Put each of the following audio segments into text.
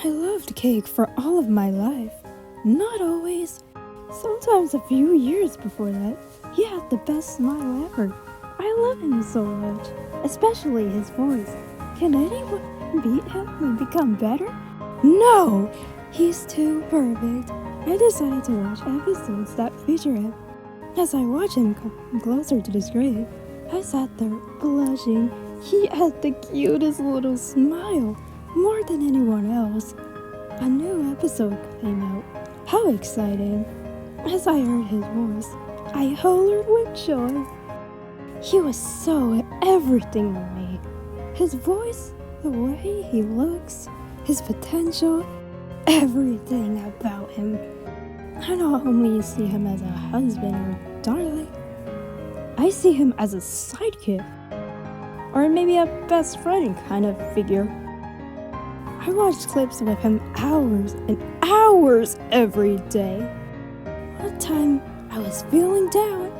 I loved cake for all of my life. Not always. Sometimes a few years before that, he had the best smile ever. I love him so much, especially his voice. Can anyone beat him and become better? No! He's too perfect. I decided to watch episodes that feature him. As I watched him come closer to his grave, I sat there blushing. He had the cutest little smile, more than anyone else. A new episode came out. How exciting! As I heard his voice, I hollered with joy. He was so everything to me. His voice, the way he looks, his potential, everything about him. I don't only see him as a husband or darling. I see him as a sidekick, or maybe a best friend kind of figure. I watched clips with him hours and hours every day. One time, I was feeling down.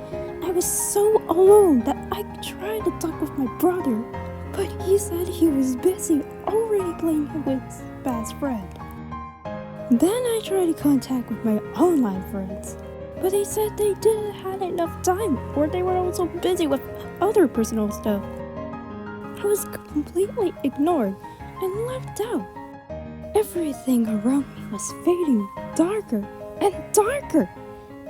I was so alone that I tried to talk with my brother, but he said he was busy already playing with his best friend. Then I tried to contact with my online friends, but they said they didn't have enough time, or they were also busy with other personal stuff. I was completely ignored and left out. Everything around me was fading darker and darker.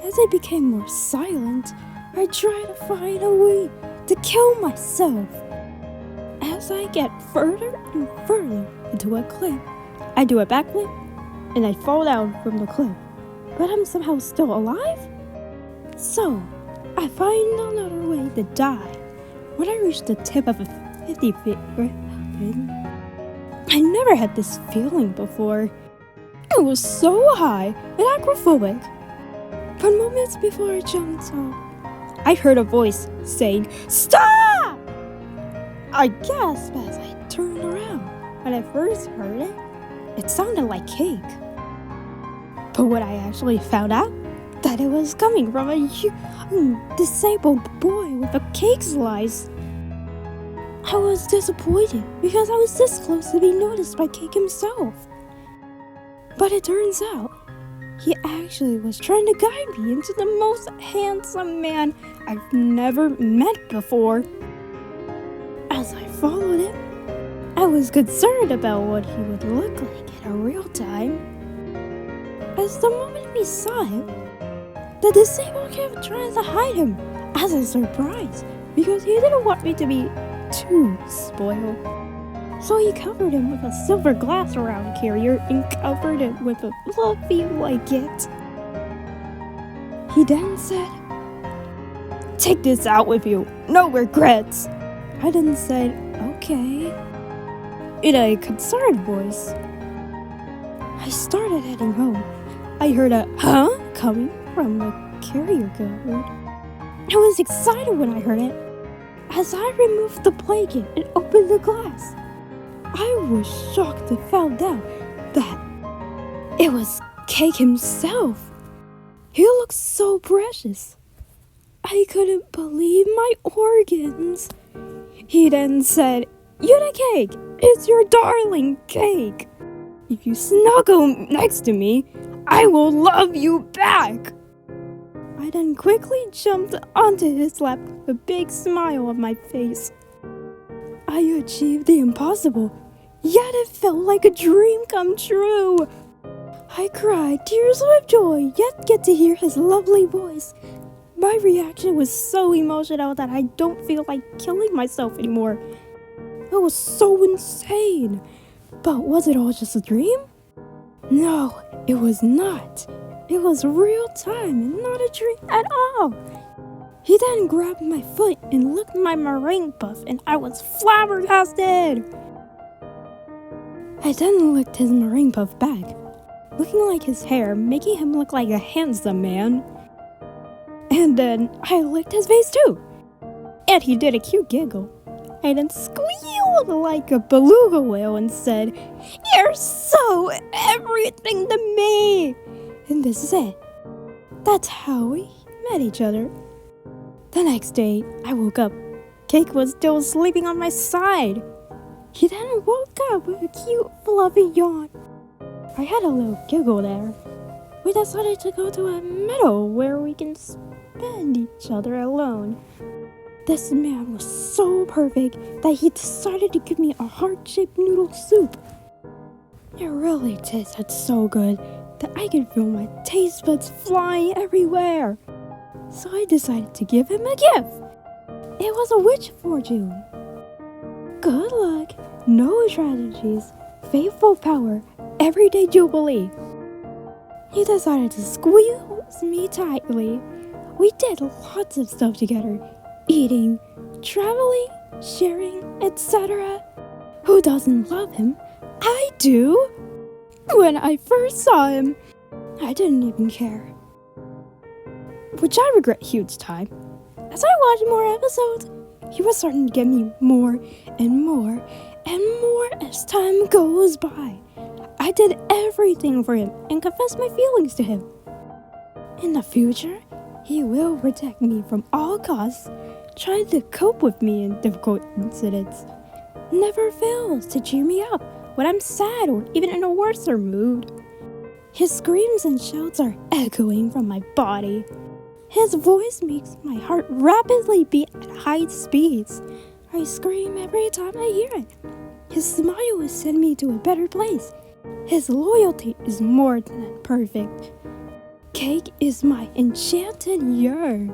As I became more silent, I tried to find a way to kill myself. As I get further and further into a cliff, I do a backflip and I fall down from the cliff. But I'm somehow still alive? So, I find another way to die. When I reach the tip of a 50-foot mountain, I never had this feeling before. It was so high and acrophobic. But moments before I jumped off, I heard a voice saying, "Stop!" I gasped as I turned around. When I first heard it, it sounded like cake. But what I actually found out, that it was coming from a young, disabled boy with a cake slice. I was disappointed because I was this close to be noticed by Cake himself. But it turns out, he actually was trying to guide me into the most handsome man I've never met before. As I followed him, I was concerned about what he would look like in real time. As the moment we saw him, the disabled kid tried to hide him as a surprise because he didn't want me to be too spoiled. So he covered him with a silver glass around carrier and covered it with a fluffy blanket. He then said, "Take this out with you, no regrets." I then said, "Okay," in a concerned voice. I started heading home. I heard a "huh" coming from the carrier cupboard. I was excited when I heard it. As I removed the blanket and opened the glass, I was shocked to find out that it was Cake himself. He looked so precious. I couldn't believe my organs. He then said, "Yuna Cake, it's your darling Cake. If you snuggle next to me, I will love you back." I then quickly jumped onto his lap with a big smile on my face. I achieved the impossible, yet it felt like a dream come true. I cried tears of joy, yet get to hear his lovely voice. My reaction was so emotional that I don't feel like killing myself anymore. It was so insane. But was it all just a dream? No, it was not. It was real time and not a dream at all. He then grabbed my foot and licked my meringue puff, and I was flabbergasted. I then licked his meringue puff back, looking like his hair, making him look like a handsome man. And then I licked his face too, and he did a cute giggle. I then squealed like a beluga whale and said, "You're so everything to me." And this is it. That's how we met each other. The next day, I woke up. Cake was still sleeping on my side. He then woke up with a cute, fluffy yawn. I had a little giggle there. We decided to go to a meadow where we can spend each other alone. This man was so perfect that he decided to give me a heart-shaped noodle soup. It really tasted so good that I could feel my taste buds flying everywhere. So I decided to give him a gift. It was a witch fortune. Good luck, no tragedies, faithful power, everyday jubilee. He decided to squeeze me tightly. We did lots of stuff together, eating, traveling, sharing, etc. Who doesn't love him? I do! When I first saw him, I didn't even care. Which I regret huge time. As I watched more episodes, he was starting to get me more and more and more as time goes by. I did everything for him and confessed my feelings to him. In the future, he will protect me from all costs, try to cope with me in difficult incidents, never fails to cheer me up when I'm sad or even in a worse mood. His screams and shouts are echoing from my body. His voice makes my heart rapidly beat at high speeds. I scream every time I hear it. His smile will send me to a better place. His loyalty is more than perfect. Cake is my enchanted year.